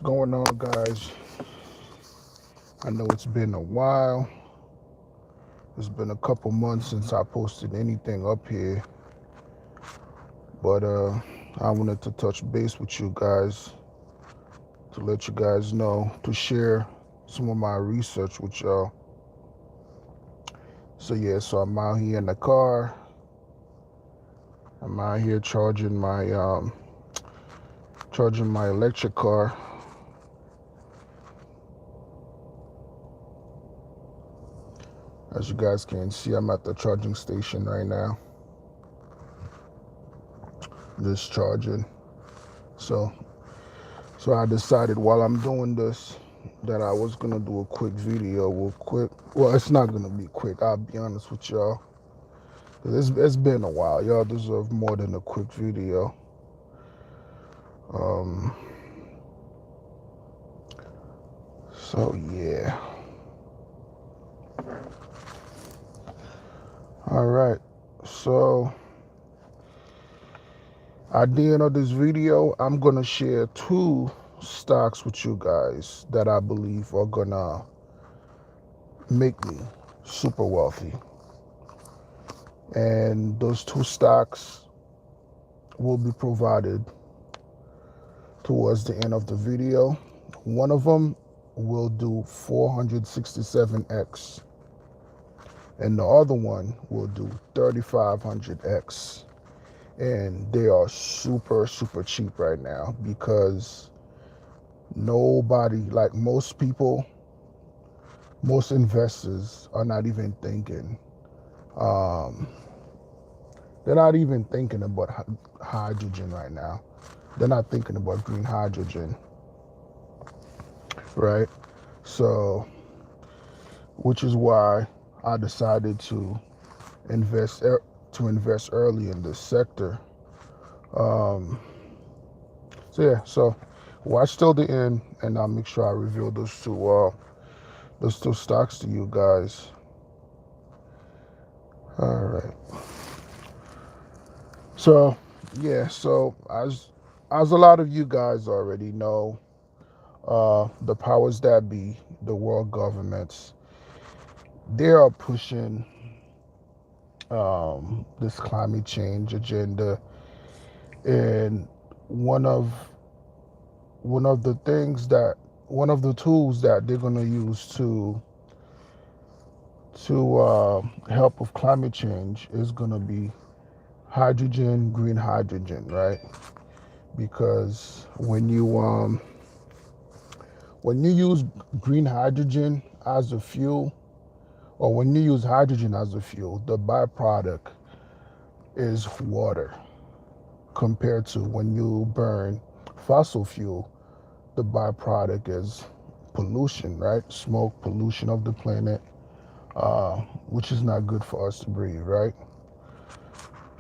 Going on, guys? I know it's been a while. It's been a couple months since I posted anything up here, but I wanted to touch base with you guys to let you guys know, to share some of my research with y'all. So I'm out here in the car. I'm out here charging my electric car. As you guys can see, I'm at the charging station right now, just charging. So So I decided while I'm doing this that I was gonna do a quick video real quick. Well, it's not gonna be quick. I'll be honest with y'all. 'Cause it's been a while. Y'all deserve more than a quick video. Um. So yeah. All right. So at the end of this video, I'm gonna share two stocks with you guys that I believe are gonna make me super wealthy. And those two stocks will be provided towards the end of the video. One of them will do 467x, and the other one will do 3500x. And they are super cheap right now because nobody, like most people, most investors are not even thinking. Um, they're not even thinking about hydrogen right now. They're not thinking about green hydrogen, right? So, which is why I decided to invest early in this sector. Um, so watch till the end, and I'll make sure I reveal those two stocks to you guys. All right. So so as a lot of you guys already know, the powers that be, the world governments, they are pushing this climate change agenda, and one of the things that one of the tools that they're going to use to help with climate change is going to be hydrogen, green hydrogen, right? Because when you use green hydrogen as a fuel, or when you use hydrogen as a fuel, the byproduct is water, compared to when you burn fossil fuel, the byproduct is pollution, right? Smoke, pollution of the planet, which is not good for us to breathe, right?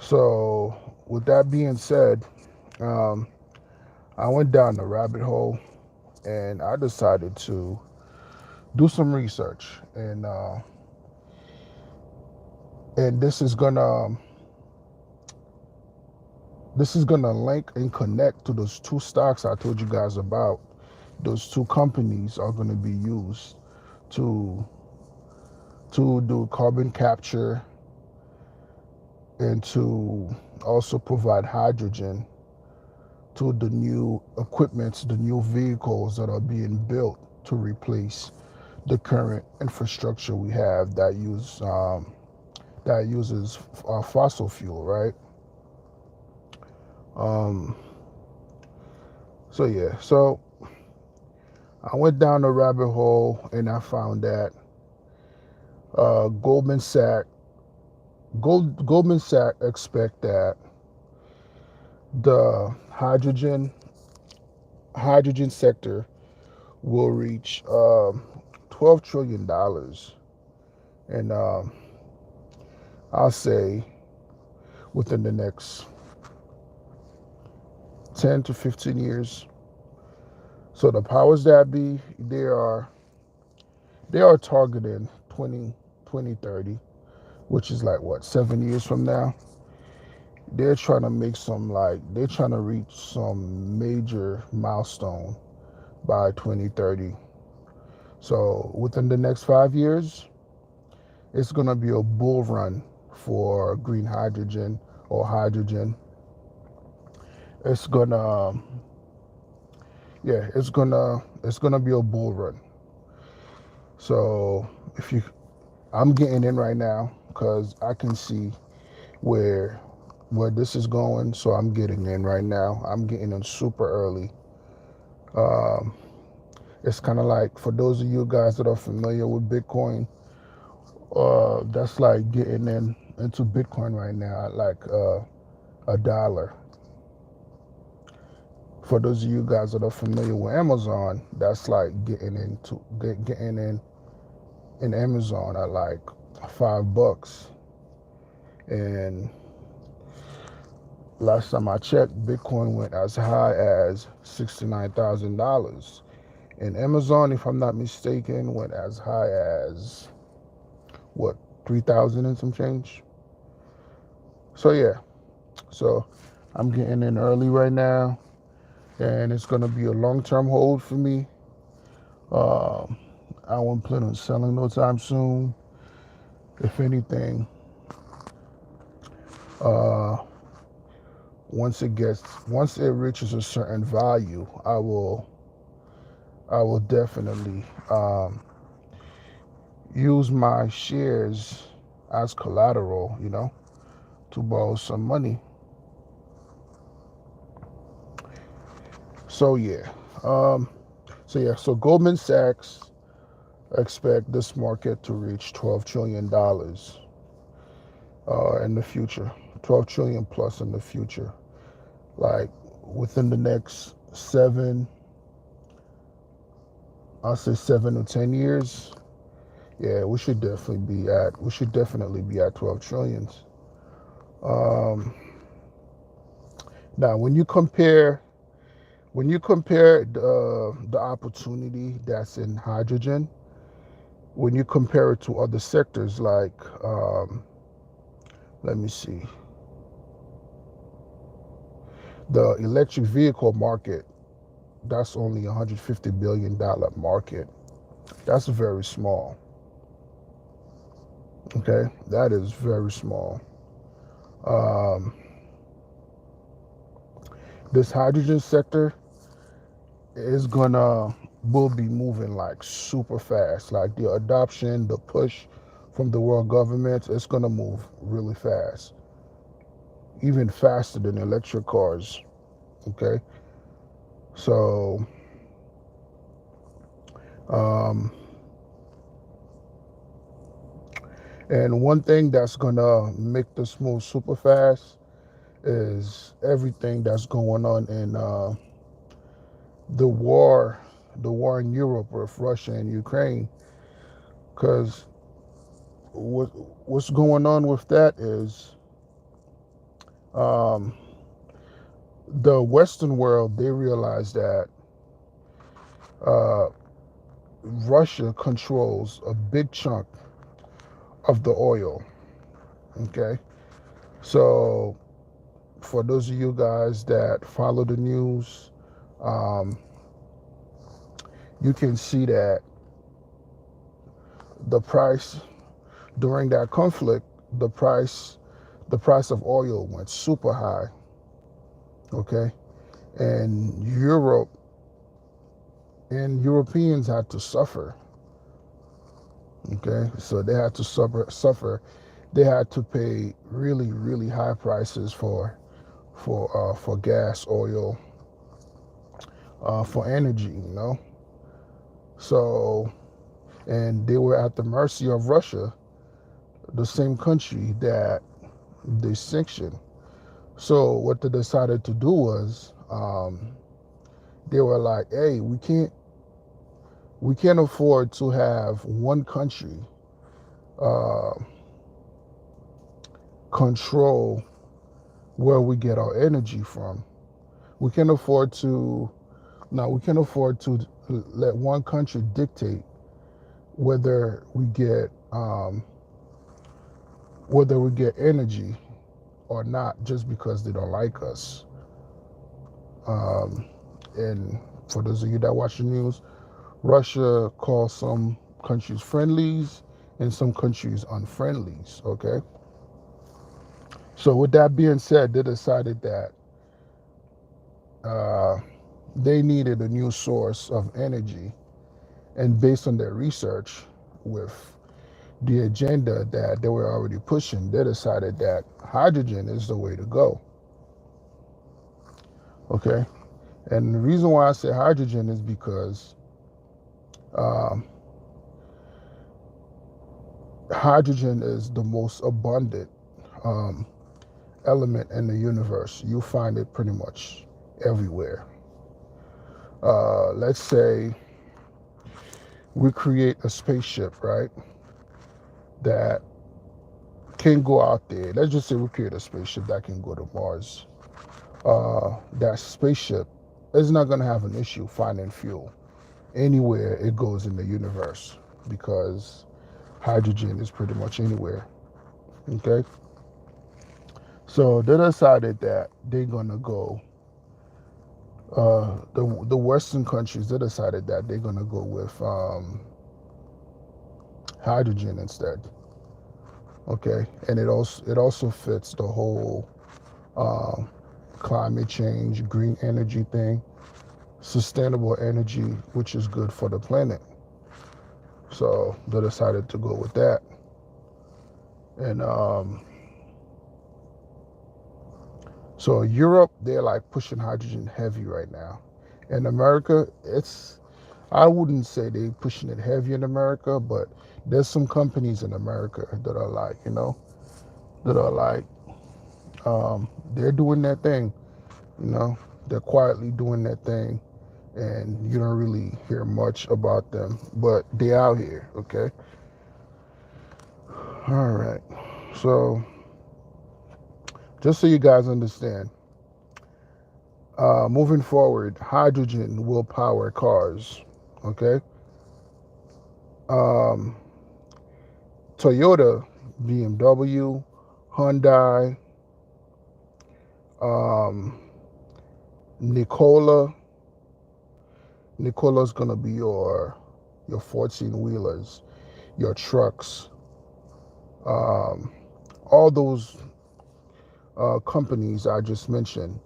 So, with that being said, um, I went down the rabbit hole and I decided to do some research, and this is gonna link and connect to those two stocks I told you guys about. Those two companies are gonna be used to do carbon capture and to also provide hydrogen to the new equipments, the new vehicles that are being built to replace the current infrastructure we have that uses fossil fuel, right? Um, so I went down the rabbit hole and I found that Goldman Sachs Goldman Sachs expect that the hydrogen sector will reach $12 trillion, and I'll say within the next 10 to 15 years. So the powers that be, they are targeting 2030, which is like what, 7 years from now. They're trying to reach some major milestone by 2030. So within the next 5 years, it's going to be a bull run for green hydrogen or hydrogen. It's gonna, yeah, it's gonna be a bull run. So if you, I'm getting in right now because I can see where this is going. So I'm getting in right now. I'm getting in super early. Um, it's kind of like, for those of you guys that are familiar with Bitcoin, that's like getting into Bitcoin right now at like $1. For those of you guys that are familiar with Amazon, that's like getting in Amazon at like $5. And last time I checked, Bitcoin went as high as $69,000. And Amazon, if I'm not mistaken, went as high as what, 3,000 and some change. So yeah, so I'm getting in early right now, and it's gonna be a long-term hold for me. I won't plan on selling no time soon. If anything, uh, once it reaches a certain value, I will definitely use my shares as collateral, to borrow some money. So yeah, so Goldman Sachs expect this market to reach $12 trillion in the future, 12 trillion plus in the future, like within the next I'll say 7 to 10 years. Yeah, we should definitely be at 12 trillions. Now, when you compare the opportunity that's in hydrogen, when you compare it to other sectors like, let me see, the electric vehicle market, that's only $150 billion market. That's very small. Okay, that is very small. This hydrogen sector will be moving like super fast. Like the adoption, the push from the world governments, it's gonna move really fast, even faster than electric cars. Okay, so and one thing that's gonna make this move super fast is everything that's going on in the war in Europe with Russia and Ukraine. Because what's going on with that is, um, the Western world, they realize that uh, Russia controls a big chunk of the oil. Okay, so for those of you guys that follow the news, um, you can see that the price during that conflict, the price of oil went super high. Okay, and Europeans had to suffer. Okay, so they had to suffer. They had to pay really, really high prices for gas, oil, for energy. So, and they were at the mercy of Russia, the same country that they sanctioned. So what they decided to do was, they were like, "Hey, we can't afford to have one country uh, control where we get our energy from. We can't afford to let one country dictate whether we get energy or not, just because they don't like us." And For those of you that watch the news, Russia calls some countries friendlies and some countries unfriendlies, okay? So with that being said, they decided that uh, they needed a new source of energy. And based on their research with the agenda that they were already pushing, they decided that hydrogen is the way to go, okay? And the reason why I say hydrogen is because um, hydrogen is the most abundant um, element in the universe. You'll find it pretty much everywhere. Let's say we create a spaceship, right, that can go out there. Let's just say we create a spaceship that can go to Mars. That spaceship is not going to have an issue finding fuel anywhere it goes in the universe because hydrogen is pretty much anywhere. Okay? So they decided that they're going to go, the Western countries, they decided that they're going to go with hydrogen instead. Okay? And it also fits the whole climate change, green energy thing, sustainable energy, which is good for the planet. So they decided to go with that. And so Europe, they're like pushing hydrogen heavy right now. In America, I wouldn't say they're pushing it heavy in America, but there's some companies in America that are like, they're doing their thing, they're quietly doing their thing. And you don't really hear much about them, but they out here, okay? All right. So just so you guys understand, moving forward, hydrogen will power cars, okay? Um, Toyota, BMW, Hyundai, Nikola. Nikola's gonna be your 14-wheelers, your trucks, all those companies I just mentioned.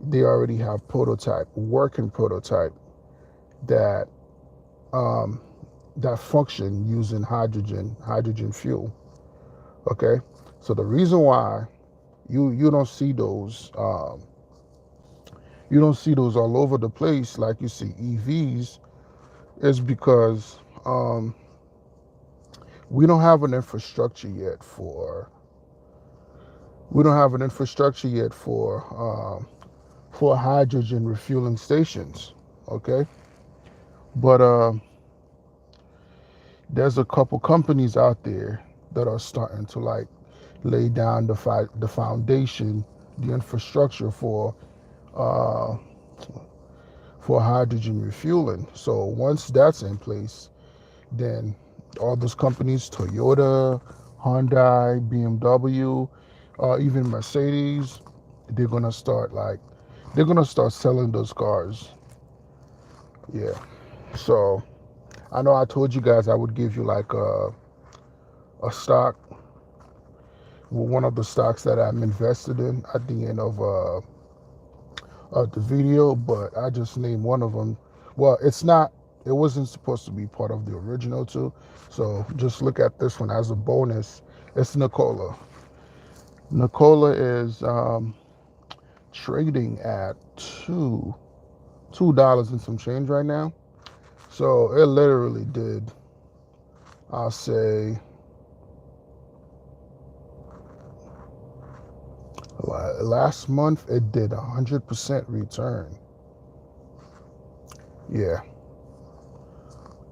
They already have working prototype that that function using hydrogen fuel. Okay, so the reason why you don't see those all over the place like you see EVs is because we don't have an infrastructure yet for hydrogen refueling stations. Okay, but there's a couple companies out there that are starting to like lay down the foundation, the infrastructure for hydrogen refueling. So once that's in place, then all those companies, Toyota, Hyundai, BMW, even Mercedes, they're gonna start selling those cars. Yeah. So I know I told you guys I would give you like a stock, one of the stocks that I'm invested in at the end of the video, but I just named one of them. Well, it wasn't supposed to be part of the original two, so just look at this one as a bonus. It's Nikola. Nikola is trading at $2 and some change right now. So it literally did, I'll say, last month it did 100% return. Yeah.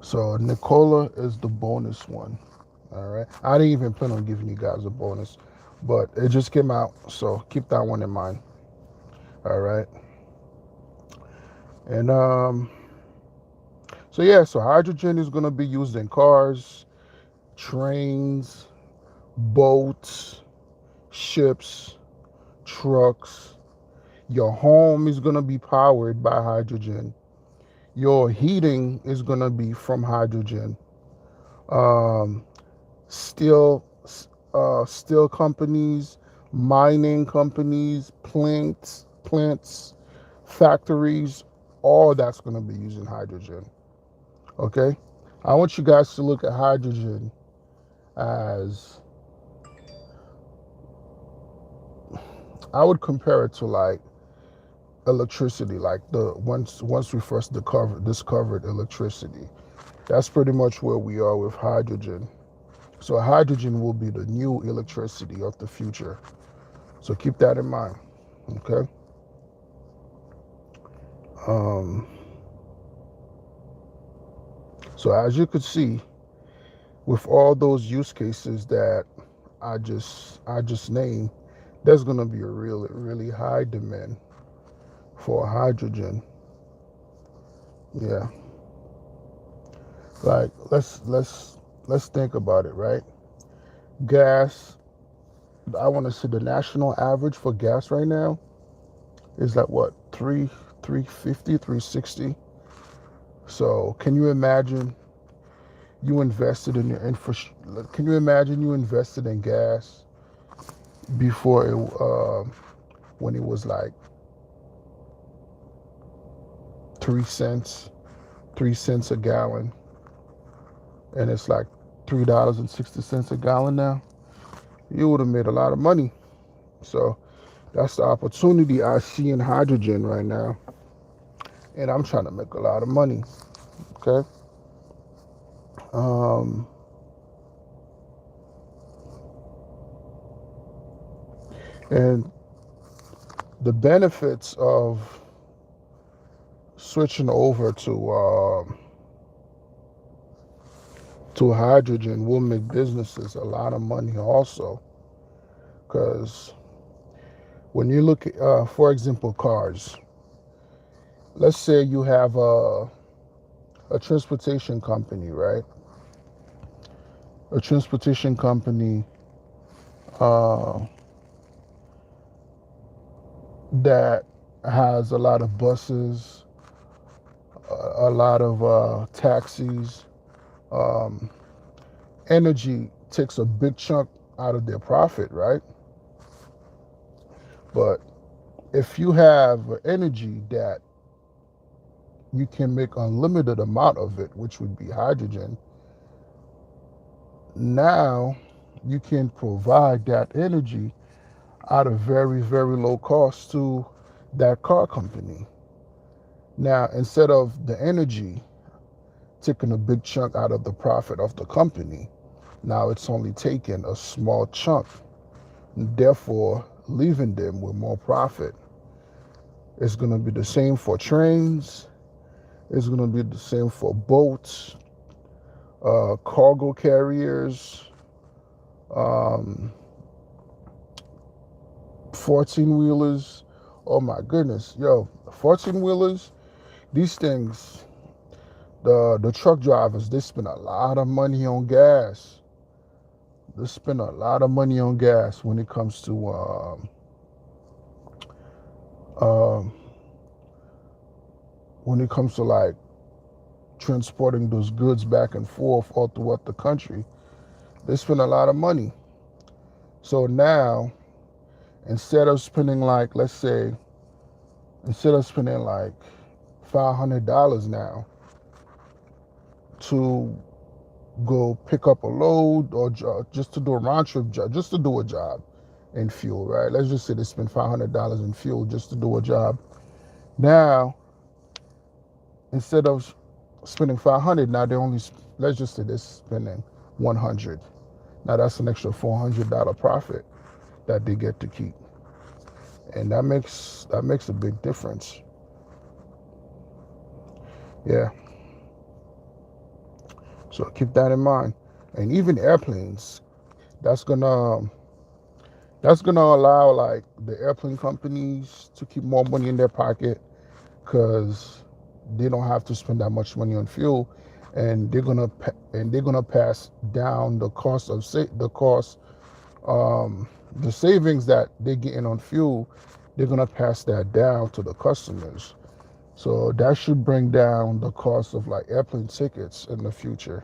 So Nikola is the bonus one. All right. I didn't even plan on giving you guys a bonus, but it just came out. So keep that one in mind. All right. And so hydrogen is going to be used in cars, trains, boats, ships, trucks. Your home is going to be powered by hydrogen. Your heating is gonna be from hydrogen. Um, steel, steel companies, mining companies, plants, factories, all that's gonna be using hydrogen. Okay, I want you guys to look at hydrogen as, I would compare it to like electricity, like the once we first discovered electricity. That's pretty much where we are with hydrogen. So hydrogen will be the new electricity of the future. So keep that in mind. Okay. Um, so as you could see, with all those use cases that I just named, there's gonna be a really high demand for hydrogen. Yeah. Like let's think about it, right? Gas, I want to say the national average for gas right now is like what, 350, 360. So can you imagine you invested in your infrastructure? Can you imagine you invested in gas before it, when it was like 3 cents, 3 cents a gallon, and it's like $3.60 a gallon now? You would have made a lot of money. So that's the opportunity I see in hydrogen right now, and I'm trying to make a lot of money. Okay. Um, and the benefits of switching over to hydrogen will make businesses a lot of money also, because when you look at, for example, cars. Let's say you have a transportation company, right? A transportation company uh, that has a lot of buses, a lot of taxis. Um, Energy takes a big chunk out of their profit, right? But if you have energy that you can make unlimited amount of it, which would be hydrogen, now you can provide that energy at a very low cost to that car company. Now, instead of the energy taking a big chunk out of the profit of the company, now it's only taking a small chunk, therefore leaving them with more profit. It's going to be the same for trains. It's going to be the same for boats, cargo carriers, 14-wheelers. Oh my goodness, yo, 14-wheelers, these things, the truck drivers, they spend a lot of money on gas. They spend a lot of money on gas when it comes to um, like transporting those goods back and forth all throughout the country. They spend a lot of money. So now, instead of spending like, let's say, instead of spending like $500 now to go pick up a load or just to do a round trip job, just to do a job in fuel, right? Let's just say they spend $500 in fuel just to do a job. Now, instead of spending 500, now they only, let's just say they're spending 100. Now that's an extra $400 profit that they get to keep, and that makes a big difference. Yeah. So keep that in mind. And even airplanes, that's gonna allow like the airplane companies to keep more money in their pocket, because they don't have to spend that much money on fuel, and they're gonna pass down the cost of the savings that they're getting on fuel. They're gonna pass that down to the customers. So that should bring down the cost of like airplane tickets in the future.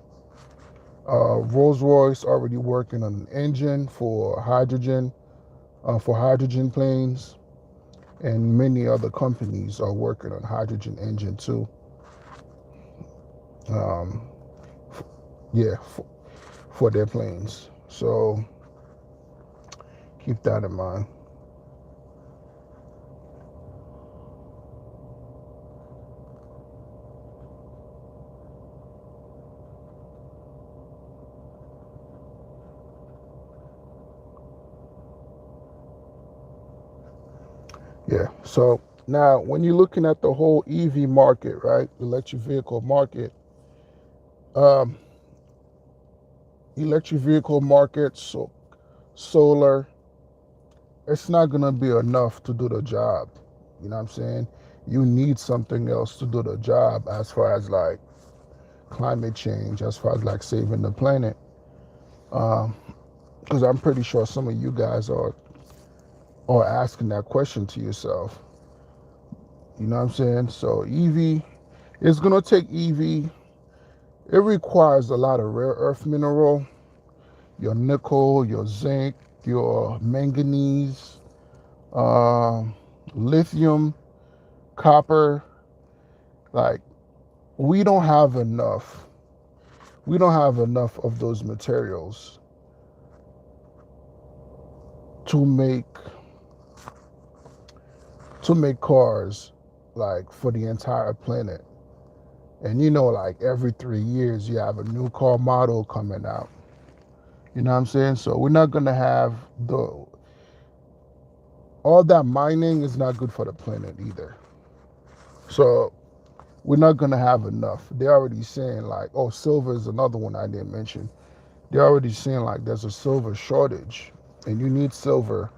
Rolls-Royce already working on an engine for hydrogen planes, and many other companies are working on hydrogen engine too. Um, yeah, for their planes. So keep that in mind. Yeah. So now, when you're looking at the whole EV market, right, electric vehicle market, um, electric vehicle market, so solar, it's not gonna be enough to do the job. You know what I'm saying? You need something else to do the job as far as like climate change, as far as like saving the planet. Because I'm pretty sure some of you guys are asking that question to yourself. You know what I'm saying? So EV, it's gonna take EV. It requires a lot of rare earth mineral, your nickel, your zinc, your manganese, uh, lithium, copper. Like we don't have enough. We don't have enough of those materials to make cars like for the entire planet. And you know, like every 3 years, you have a new car model coming out. You know what I'm saying? So we're not gonna have the all that mining is not good for the planet either. So we're not gonna have enough. They're already saying like, oh, silver is another one I didn't mention. They're already saying like there's a silver shortage, and you need silver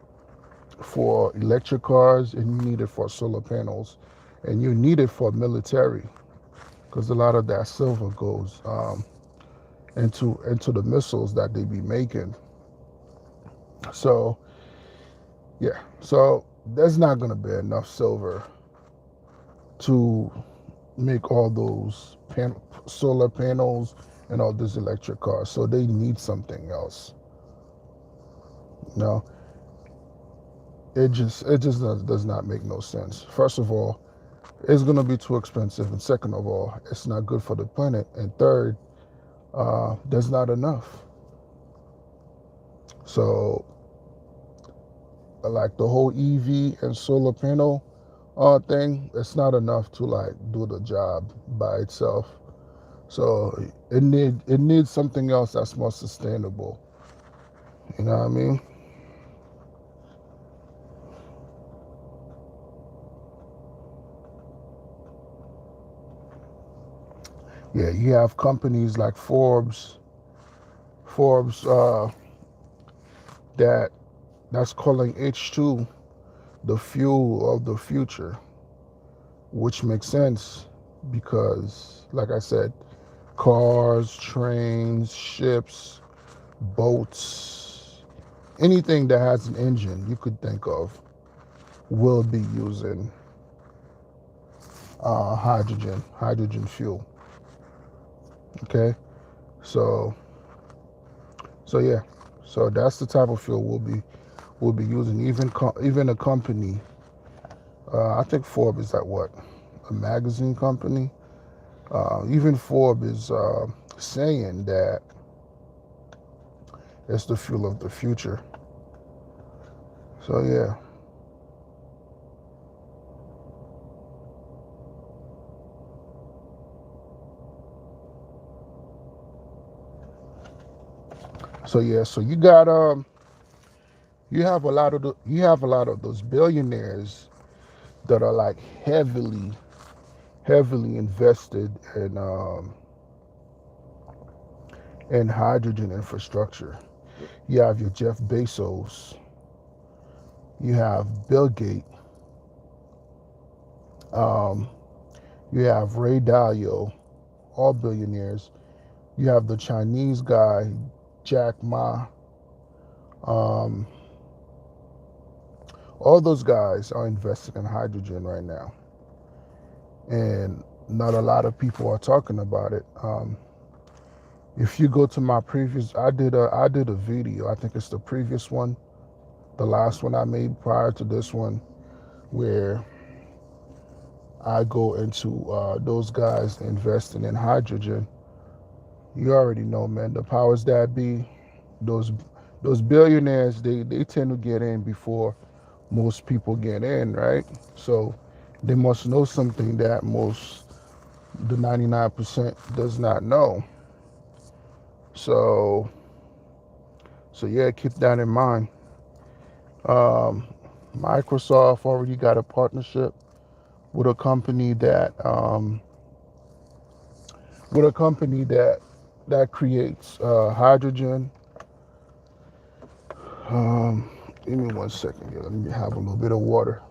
for electric cars, and you need it for solar panels, and you need it for military, because a lot of that silver goes into the missiles that they be making. So yeah, so there's not gonna be enough silver to make all those solar panels and all these electric cars. So they need something else. No, it just does not make no sense. First of all, it's gonna be too expensive, and second of all, it's not good for the planet. And third, there's not enough. So like the whole EV and solar panel thing, it's not enough to like do the job by itself. So it needs something else that's more sustainable. You know what I mean? Yeah, you have companies like Forbes that that's calling H2 the fuel of the future, which makes sense because, like I said, cars, trains, ships, boats, anything that has an engine you could think of will be using hydrogen fuel. Okay, so yeah, so that's the type of fuel we'll be using. Even a company, I think Forbes is that what, a magazine company. Even Forbes is saying that it's the fuel of the future. So yeah. So yeah. So you have a lot of those billionaires that are like heavily invested in hydrogen infrastructure. You have your Jeff Bezos. You have Bill Gates. Um, you have Ray Dalio, all billionaires. You have the Chinese guy, Jack Ma. Um, all those guys are invested in hydrogen right now. and not a lot of people are talking about it. If you go to my previous, I did a video. I think it's the previous one, the last one I made prior to this one, where I go into those guys investing in hydrogen. You already know, man. The powers that be, those those billionaires, they tend to get in before most people get in, right? So they must know something that the 99% does not know. So yeah, keep that in mind. Um, Microsoft already got a partnership with a company that creates hydrogen. Um, Give me 1 second here. Let me have a little bit of water.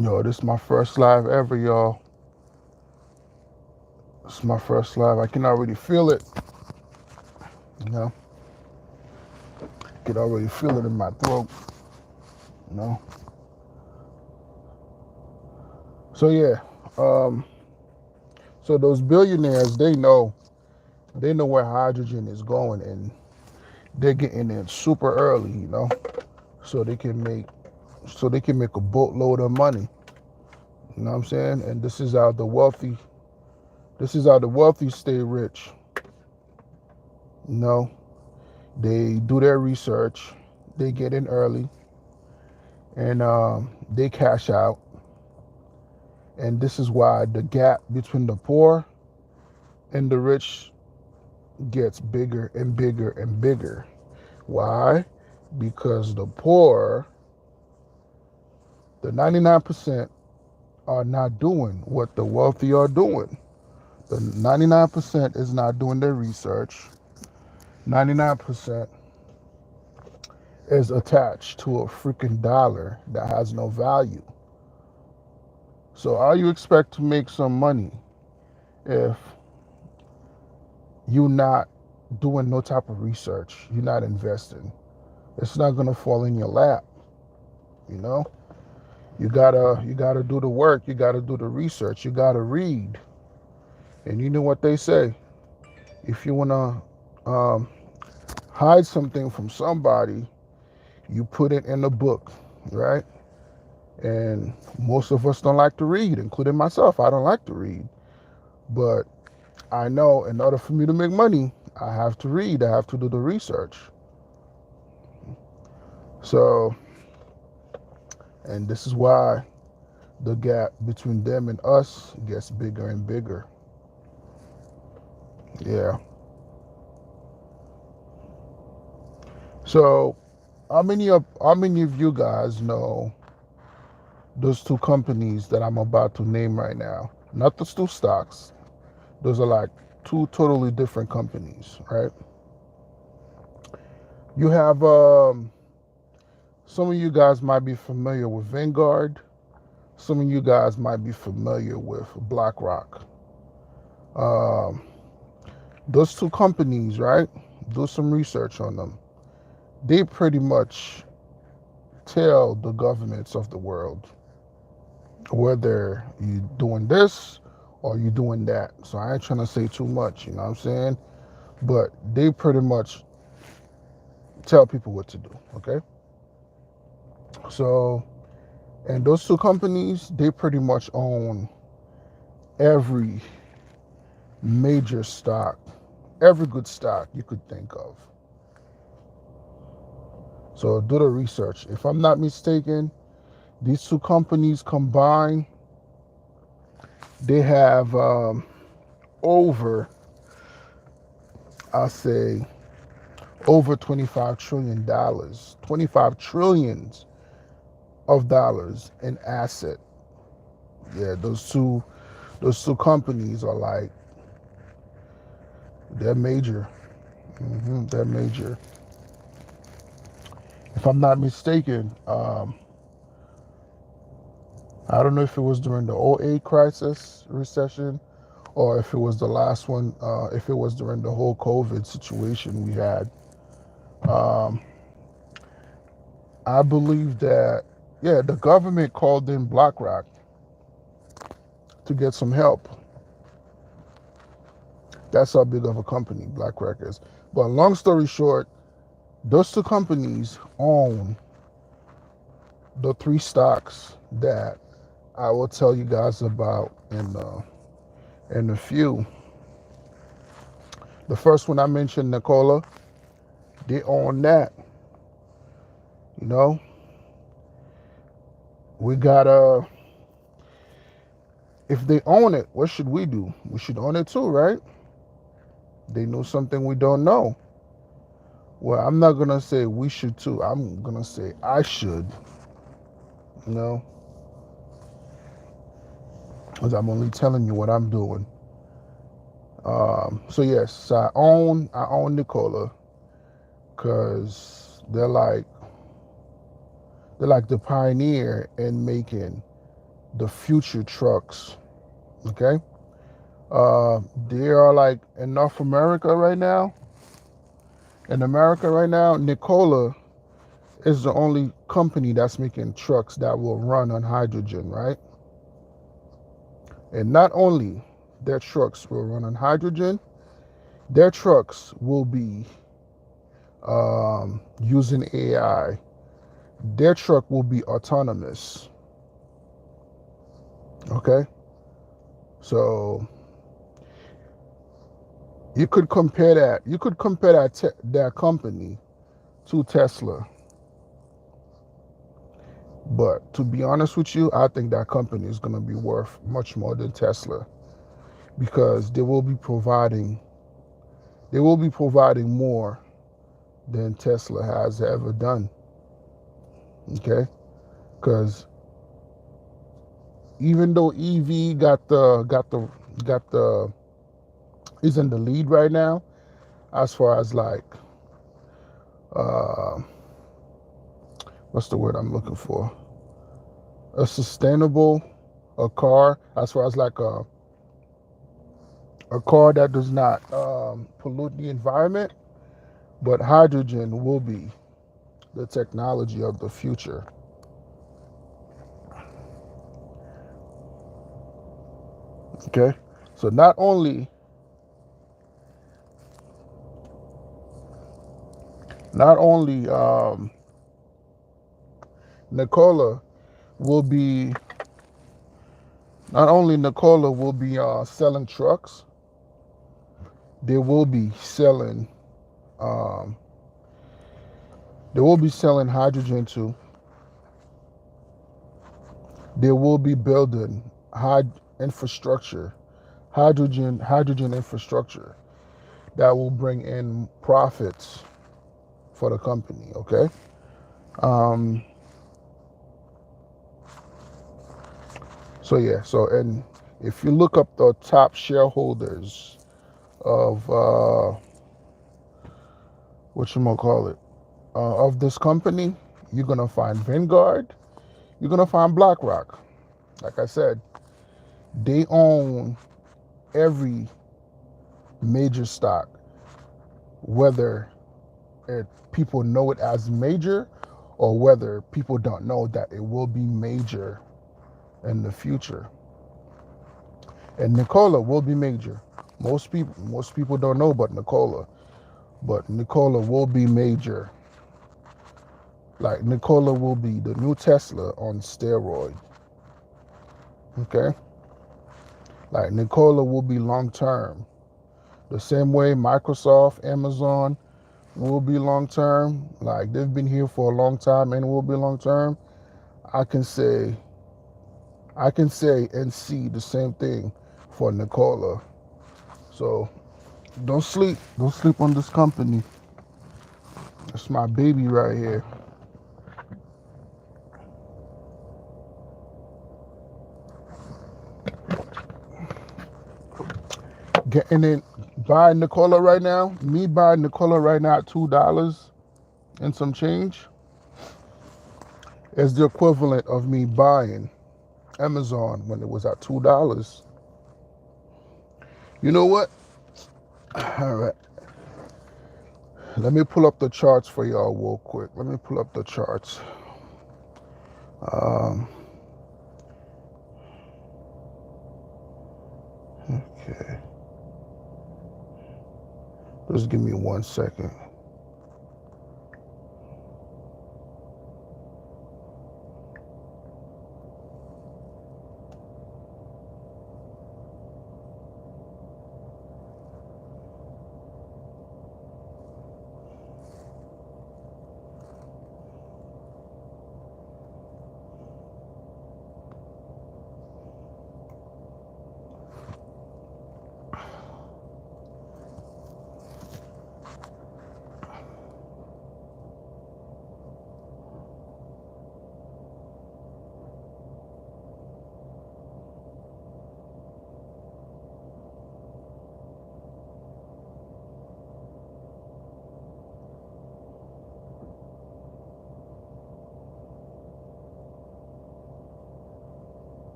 Yo, this is my first live ever, y'all. This is my first live. I can already feel it. You know, I can already feel it in my throat. You know. So yeah. So those billionaires, they know where hydrogen is going, and they're getting in super early. You know, so they can make a boatload of money. You know what I'm saying? And this is how the wealthy stay rich. You know, they do their research, they get in early, and they cash out. And this is why the gap between the poor and the rich gets bigger and bigger and bigger. Why? Because the poor, the 99%, are not doing what the wealthy are doing. The 99% is not doing their research. 99% is attached to a freaking dollar that has no value. So how you expect to make some money if you're not doing no type of research, you're not investing? It's not gonna fall in your lap, you know? You gotta do the work, you gotta do the research, you gotta read. And you know what they say. If you wanna hide something from somebody, you put it in a book, right? And most of us don't like to read, including myself. I don't like to read. But I know in order for me to make money, I have to read, I have to do the research. So, and this is why the gap between them and us gets bigger and bigger. Yeah. So, how many of you guys know those two companies that I'm about to name right now? Not the two stocks. Those are like two totally different companies, right? You have some of you guys might be familiar with Vanguard. Some of you guys might be familiar with BlackRock. Um, those two companies, right? Do some research on them. They pretty much tell the governments of the world whether you doing this or you doing that. So I ain't trying to say too much, you know what I'm saying? But they pretty much tell people what to do, okay? So, and those two companies, they pretty much own every major stock, every good stock you could think of. So do the research. If I'm not mistaken, these two companies combined, they have I'll say, over $25 trillion, $25 trillion of dollars in asset. Yeah, those two companies are like, they're major. They're major. If I'm not mistaken, I don't know if it was during the '08 crisis recession or if it was the last one, if it was during the whole COVID situation we had. Um, I believe that, yeah, the government called in BlackRock to get some help. That's how big of a company BlackRock is. But long story short, those two companies own the three stocks that I will tell you guys about in a few. The first one I mentioned, Nikola, they own that. You know, we gotta, if they own it, what should we do? We should own it too, right? They know something we don't know. Well, I'm not gonna say we should too. I'm gonna say I should. You know, because I'm only telling you what I'm doing. So yes, I own Nikola because they're like the pioneer in making the future trucks. Okay, they are like in North America right now. In America right now, Nikola is the only company that's making trucks that will run on hydrogen, right? And not only their trucks will run on hydrogen, their trucks will be using AI. Their truck will be autonomous. Okay, so you could compare that. You could compare that company to Tesla. But to be honest with you, I think that company is going to be worth much more than Tesla because they will be providing more than Tesla has ever done. Okay, because even though EV got the is in the lead right now as far as like uh, what's the word I'm looking for? A sustainable a car as far as like a car that does not pollute the environment, but hydrogen will be the technology of the future. Okay, so not only Nikola will be selling trucks, they will be selling um, hydrogen too. They will be building infrastructure, hydrogen infrastructure that will bring in profits for the company. Okay. Um, so yeah. So and if you look up the top shareholders of of this company, you're gonna find Vanguard. You're gonna find BlackRock. Like I said, they own every major stock, whether people know it as major or whether people don't know that it will be major in the future. And Nikola will be major. Most people don't know about Nikola, but Nikola will be major. Like Nikola will be the new Tesla on steroid. Okay? Like Nikola will be long term. The same way Microsoft, Amazon will be long term. Like they've been here for a long time and will be long term. I can say and see the same thing for Nikola. So don't sleep on this company. It's my baby right here. Getting it, buying Nikola right now. Me buying Nikola right now at $2 and some change is the equivalent of me buying Amazon when it was at $2. You know what? All right. Let me pull up the charts for y'all real quick. Let me pull up the charts. Um, okay. Just give me 1 second.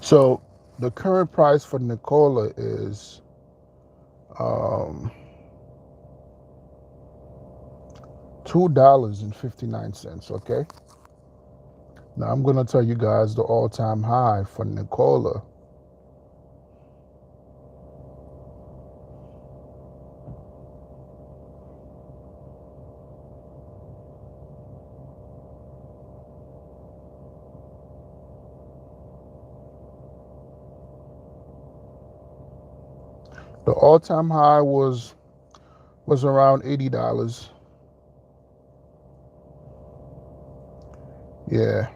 So the current price for Nikola is $2.59. Okay. Now I'm gonna tell you guys the all-time high for Nikola. The all-time high was around $80. Yeah,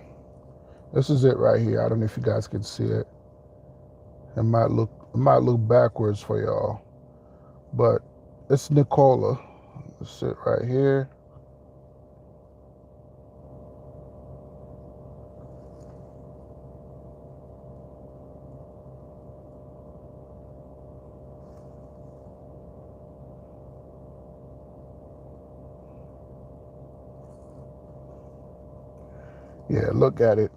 this is it right here. I don't know if you guys can see it. It might look backwards for y'all, but it's Nikola. It's it right here. Yeah, look at it.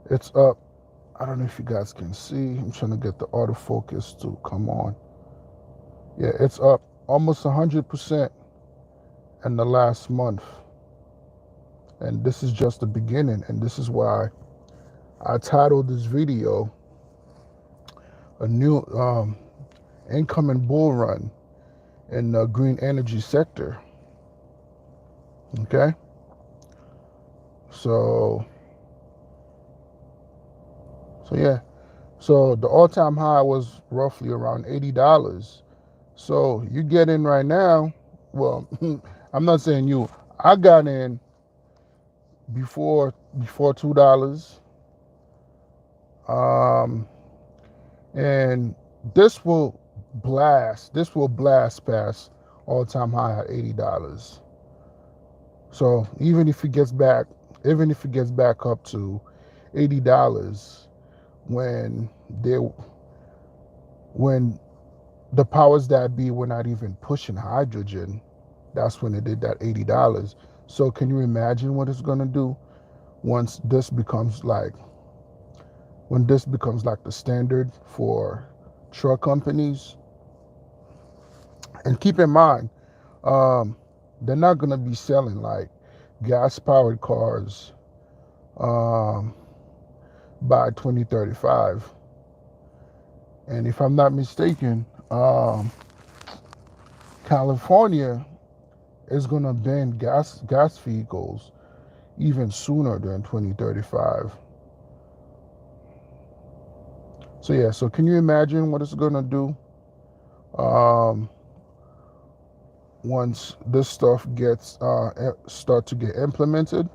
It's up. I don't know if you guys can see. I'm trying to get the autofocus to come on. Yeah, it's up almost 100% in the last month. And this is just the beginning. And this is why I titled this video a new incoming bull run in the green energy sector. Okay? So yeah. So the all-time high was roughly around $80. So you get in right now. Well, I'm not saying you. I got in before $2. And this will blast past all-time high at $80. So even if it gets back up to $80 when the powers that be were not even pushing hydrogen, that's when it did that $80. So can you imagine what it's gonna do once this becomes like the standard for truck companies? And keep in mind, they're not gonna be selling like gas-powered cars by 2035. And if I'm not mistaken, California is gonna ban gas vehicles even sooner than 2035. So yeah, so can you imagine what it's gonna do once this stuff gets start to get implemented?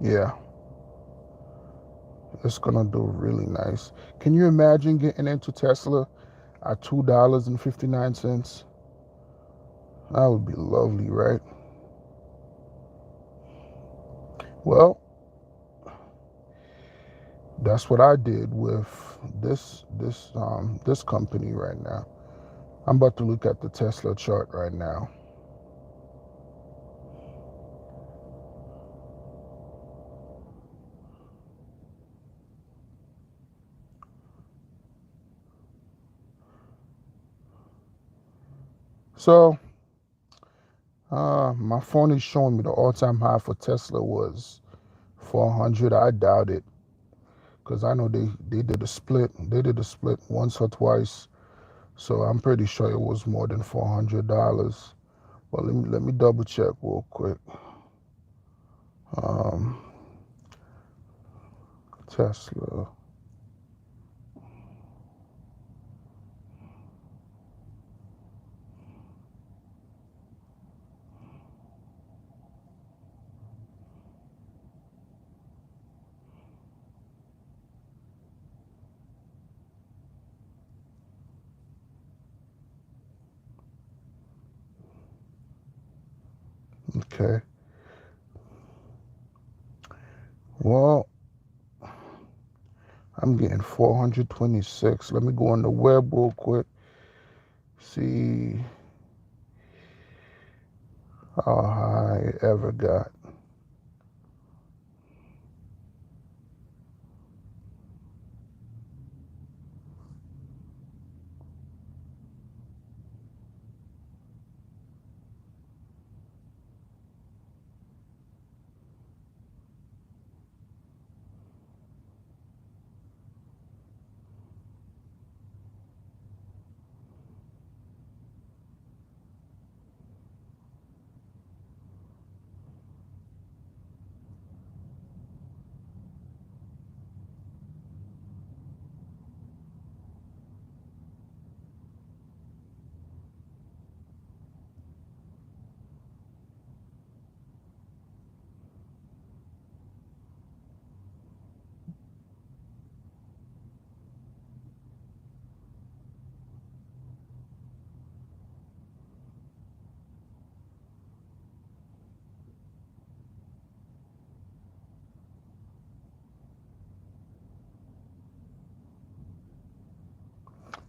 Yeah, it's gonna do really nice. Can you imagine getting into Tesla at $2.59? That would be lovely, right? Well, That's what I did with this company right now. I'm about to look at the Tesla chart right now. So my phone is showing me the all-time high for Tesla was 400. I doubt it because I know they did a split. They did a split once or twice, so I'm pretty sure it was more than $400. But let me double check real quick. Um, Tesla. Okay. Well, I'm getting 426. Let me go on the web real quick. See how high it ever got.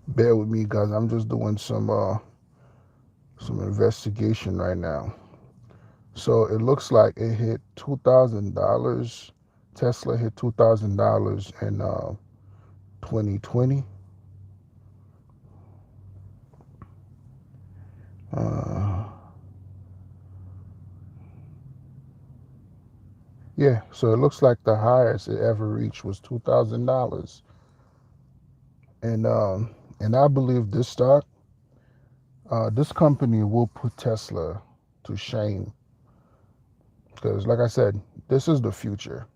Bear with me, guys. I'm just doing some investigation right now. So it looks like it hit $2,000. Tesla hit $2,000 in 2020. Uh, yeah, so it looks like the highest it ever reached was $2,000, and I believe this stock, this company will put Tesla to shame because, like I said, this is the future.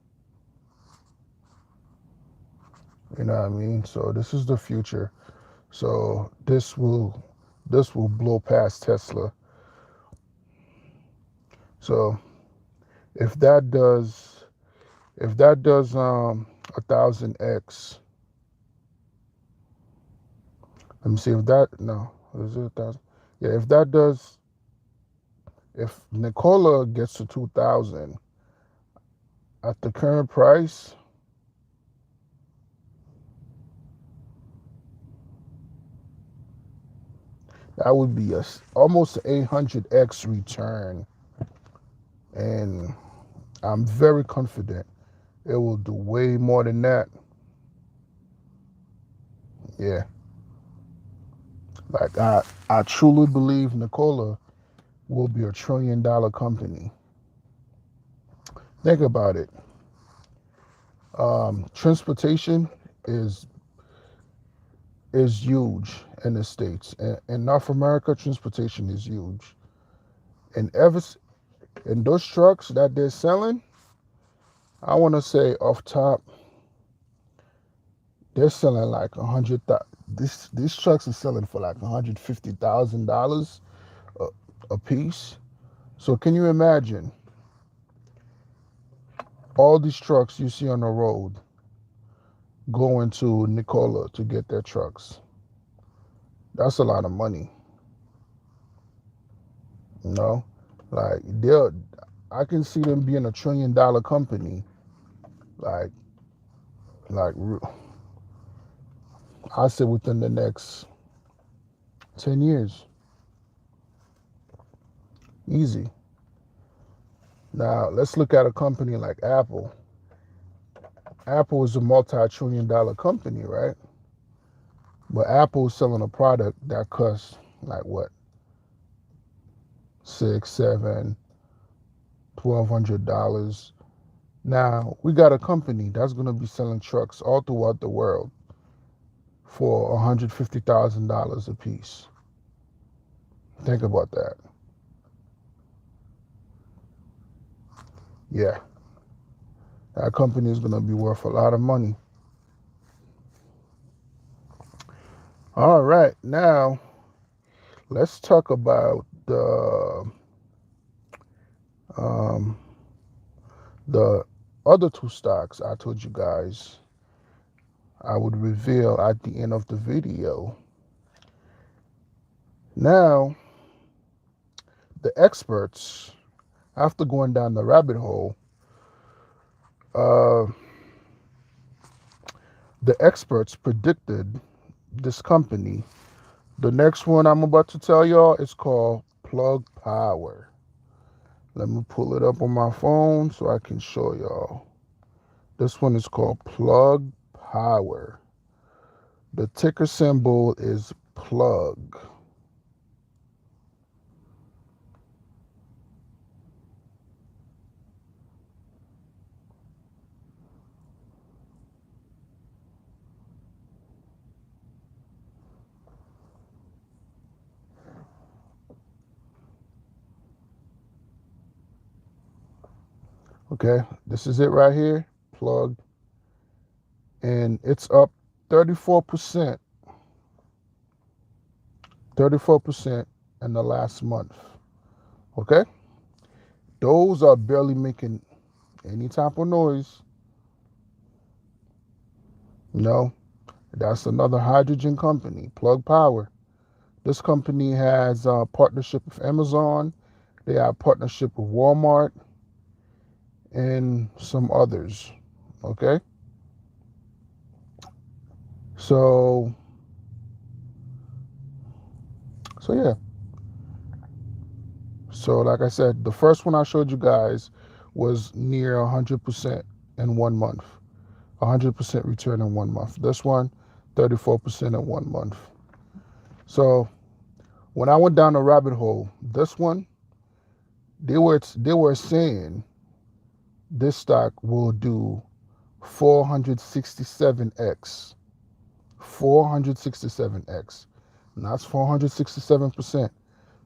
You know what I mean? So this is the future. So this will blow past Tesla. So if that does a thousand X, let me see if that no, is it a thousand? Yeah, if Nikola gets to 2,000 at the current price, that would be almost 800X return, and I'm very confident it will do way more than that. Yeah, like I truly believe Nikola will be $1 trillion company. Think about it. Transportation is is huge in the states. In North America, transportation is huge. And and those trucks that they're selling, I want to say off top, they're selling like 100. These trucks are selling for like $150,000 a piece. So can you imagine all these trucks you see on the road going to Nikola to get their trucks? That's a lot of money, you know. Like I can see them being $1 trillion company. Like Like, I say within the next 10 years. Easy. Now, let's look at a company like Apple. Apple is a multi-trillion-dollar company, right? But Apple is selling a product that costs like what? Six, seven, $1,200. Now, we got a company that's going to be selling trucks all throughout the world for $150,000 a piece. Think about that. Yeah, that company is going to be worth a lot of money. All right, now let's talk about um, the other two stocks I told you guys I would reveal at the end of the video. Now, the experts, after going down the rabbit hole, uh, the experts predicted this company. The next one I'm about to tell y'all is called Plug Power. Let me pull it up on my phone so I can show y'all. This one is called Plug Power. The ticker symbol is plug. Okay, this is it right here, plug. And it's up 34%, 34% in the last month. Okay? Those are barely making any type of noise. No, that's another hydrogen company, Plug Power. This company has a partnership with Amazon. They have a partnership with Walmart and some others. Okay? So yeah. So like I said, the first one I showed you guys was near 100% in 1 month. 100% return in 1 month. This one, 34% in 1 month. So when I went down the rabbit hole, this one, they were saying this stock will do 467x. 467x. And that's 467%.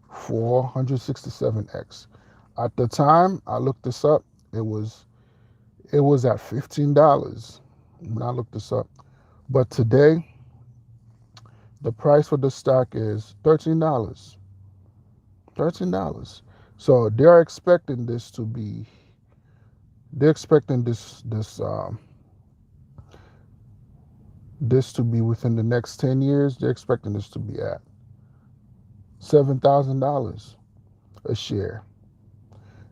467x. At the time I looked this up, it was at $15 when I looked this up. But today, the price for the stock is $13. $13. So they're expecting this to be. They're expecting this to be within the next 10 years. They're expecting this to be at $7,000 a share.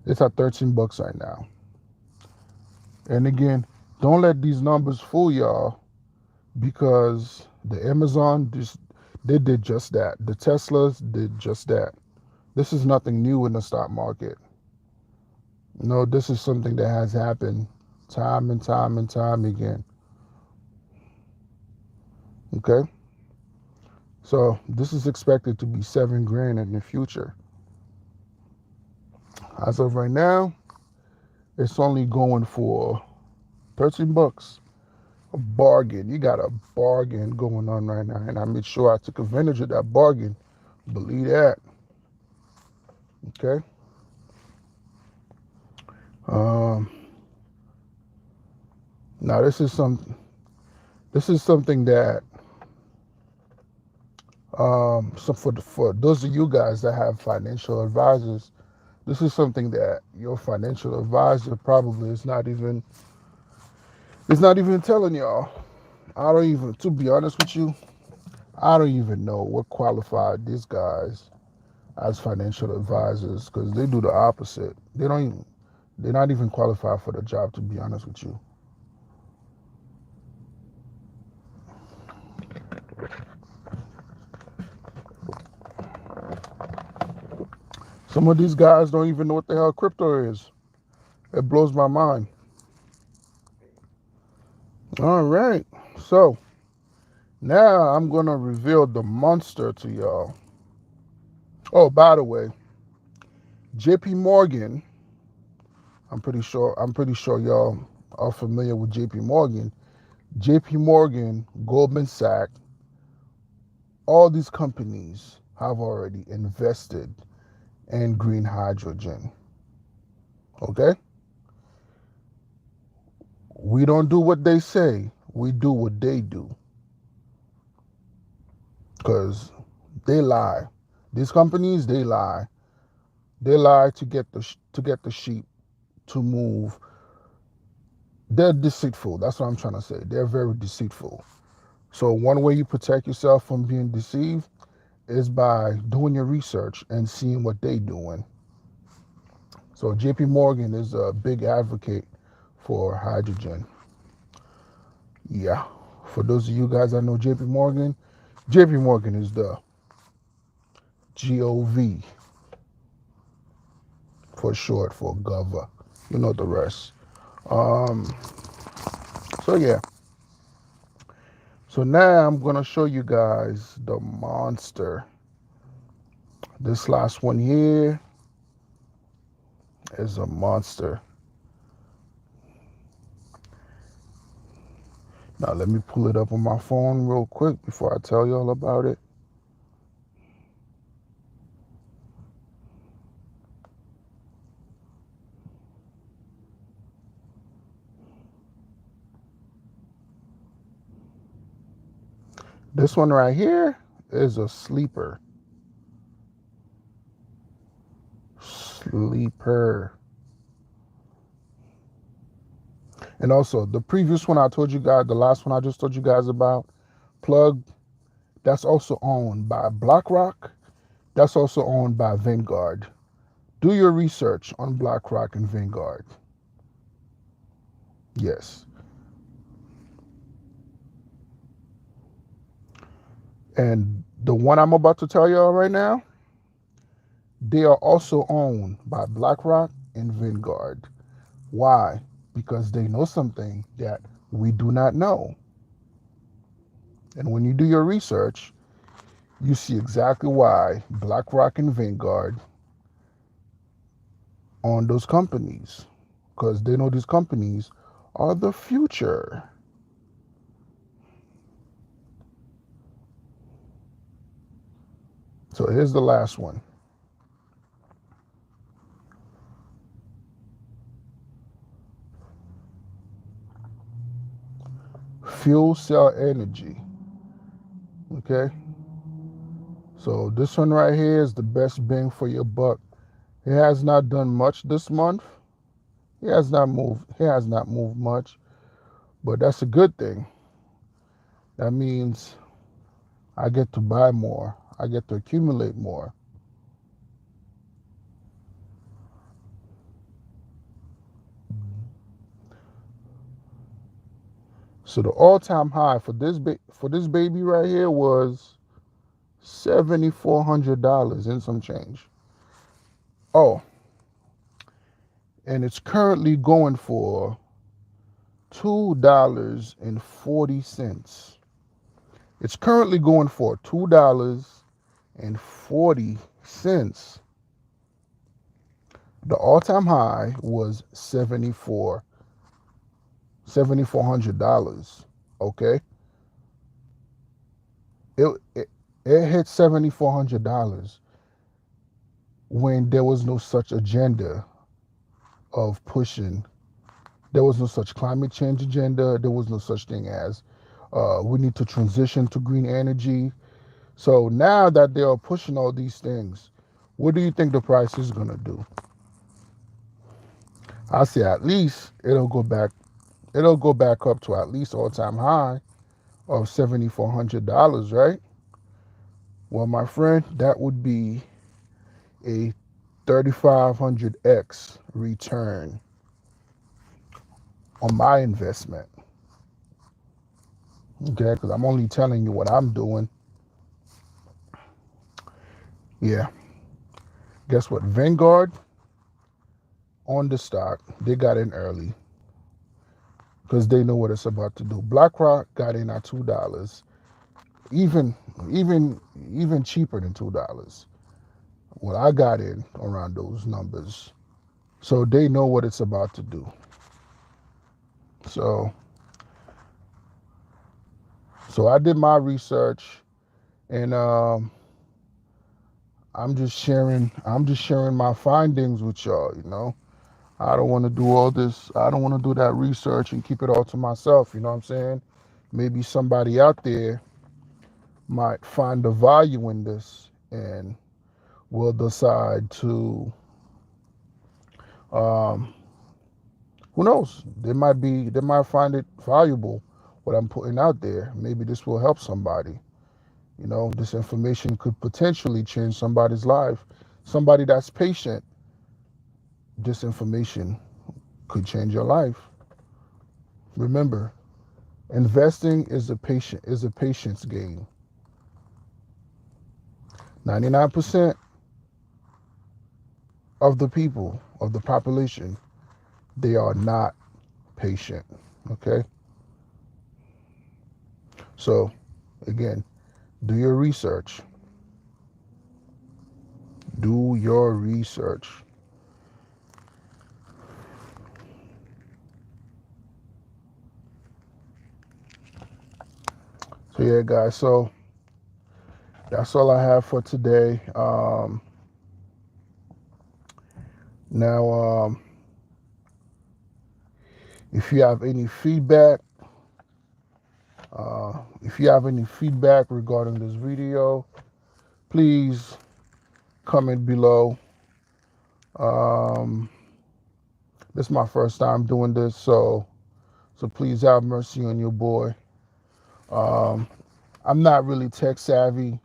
It's at $13 right now. And again, don't let these numbers fool y'all, because the Amazon they did just that. The Teslas did just that. This is nothing new in the stock market. No, this is something that has happened time and time and time again. Okay? So this is expected to be $7,000 in the future. As of right now, it's only going for $13. A bargain. You got a bargain going on right now. And I made sure I took advantage of that bargain. Believe that. Okay? Now this is something that so for those of you guys that have financial advisors, this is something that your financial advisor probably is not even telling y'all. To be honest with you, I don't even know what qualified these guys as financial advisors, because they do the opposite. They're not even qualified for the job, to be honest with you. Some of these guys don't even know what the hell crypto is. It blows my mind. All right. So now I'm going to reveal the monster to y'all. Oh, by the way, JP Morgan, I'm pretty sure y'all are familiar with JP Morgan. JP Morgan, Goldman Sachs, all these companies have already invested in green hydrogen. Okay? We don't do what they say, we do what they do. Because they lie. These companies, they lie. They lie to get the sheep to move. They're deceitful. That's what I'm trying to say. They're very deceitful. So one way you protect yourself from being deceived is by doing your research and seeing what they're doing. So JP Morgan is a big advocate for hydrogen. Yeah. For those of you guys that know JP Morgan is the GOV for short, for Gova. You know the rest. Um, so yeah. So now I'm gonna show you guys the monster. This last one here is a monster. Now let me pull it up on my phone real quick before I tell you all about it. This one right here is a sleeper. Sleeper. And also the previous one I told you guys, the last one I just told you guys about, Plug, that's also owned by BlackRock. That's also owned by Vanguard. Do your research on BlackRock and Vanguard. Yes. And the one I'm about to tell y'all right now, they are also owned by BlackRock and Vanguard. Why? Because they know something that we do not know. And when you do your research, you see exactly why BlackRock and Vanguard own those companies. Because they know these companies are the future. So here's the last one. Fuel cell energy. Okay? So this one right here is the best bang for your buck. It has not done much this month. He has not moved. He has not moved much, but that's a good thing. That means I get to buy more. I get to accumulate more. So the all-time high for this baby right here was $7,400 and some change. Oh, and it's currently going for $2.40. It's currently going for $2.40. The all-time high was $7,400. Okay, it hit $7,400 when there was no such agenda of pushing. There was no such climate change agenda. There was no such thing as we need to transition to green energy. So now that they are pushing all these things, what do you think the price is going to do? I say at least it'll go back. It'll go back up to at least all-time high of $7,400, right? Well, my friend, that would be a 3,500x return on my investment. Okay, because I'm only telling you what I'm doing. Yeah. Guess what? Vanguard on the stock, they got in early because they know what it's about to do. BlackRock got in at $2, even even cheaper than $2. Well, I got in around those numbers, so they know what it's about to do. So, so I did my research, and I'm just sharing. I'm just sharing my findings with y'all. I don't want to do all this. I don't want to do that research and keep it all to myself. You know what I'm saying? Maybe somebody out there might find the value in this and will decide to, um, who knows? They might find it valuable what I'm putting out there. Maybe this will help somebody. This information could potentially change somebody's life. Somebody that's patient, this information could change your life. Remember, investing is a patience game. 99% of the people, of the population, they are not patient. Okay? So, again, do your research. Do your research. So, yeah, guys, so that's all I have for today. Now, if you have any feedback, regarding this video, please comment below. This is my first time doing this, so please have mercy on your boy. I'm not really tech savvy.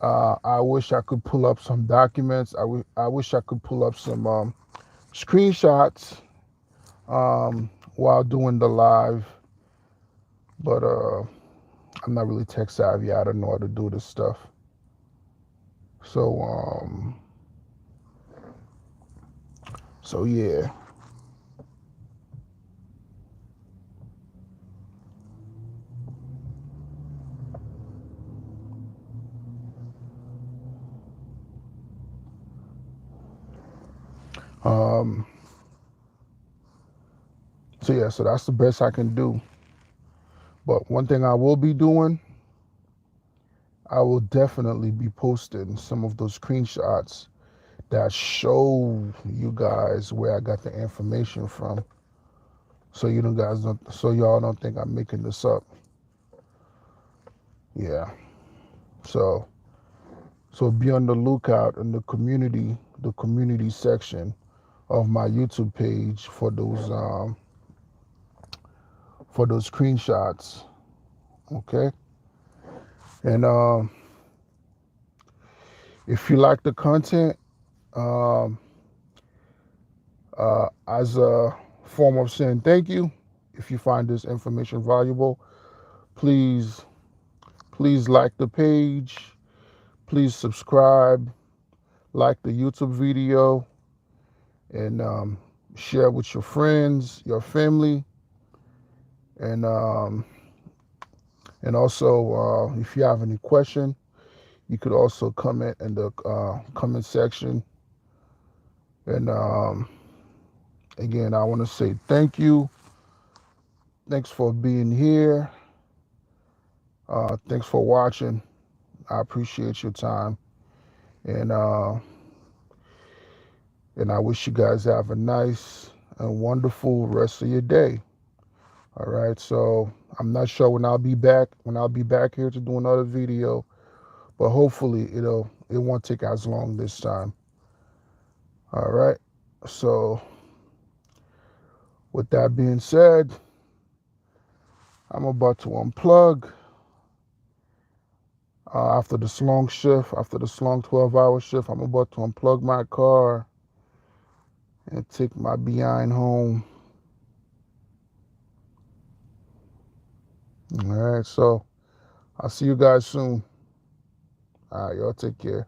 I wish I could pull up some documents. I wish I could pull up some screenshots while doing the live, but I'm not really tech savvy. I don't know how to do this stuff. So yeah. So that's the best I can do. But one thing I will be doing, I will definitely be posting some of those screenshots that show you guys where I got the information from. So y'all don't think I'm making this up. Yeah. So be on the lookout in the community section of my YouTube page for those screenshots. Okay. And if you like the content, as a form of saying thank you, if you find this information valuable, please like the page, please subscribe, like the YouTube video, and share with your friends, your family, and also if you have any question, you could also comment in the comment section. And again, I want to say thank you. Thanks for being here. Thanks for watching. I appreciate your time, and I wish you guys have a nice and wonderful rest of your day. All right, so I'm not sure when I'll be back here to do another video, but hopefully it won't take as long this time. All right, so with that being said, I'm about to unplug after this long shift, after this long 12-hour shift. I'm about to unplug my car and take my behind home. All right, so I'll see you guys soon. All right, y'all take care.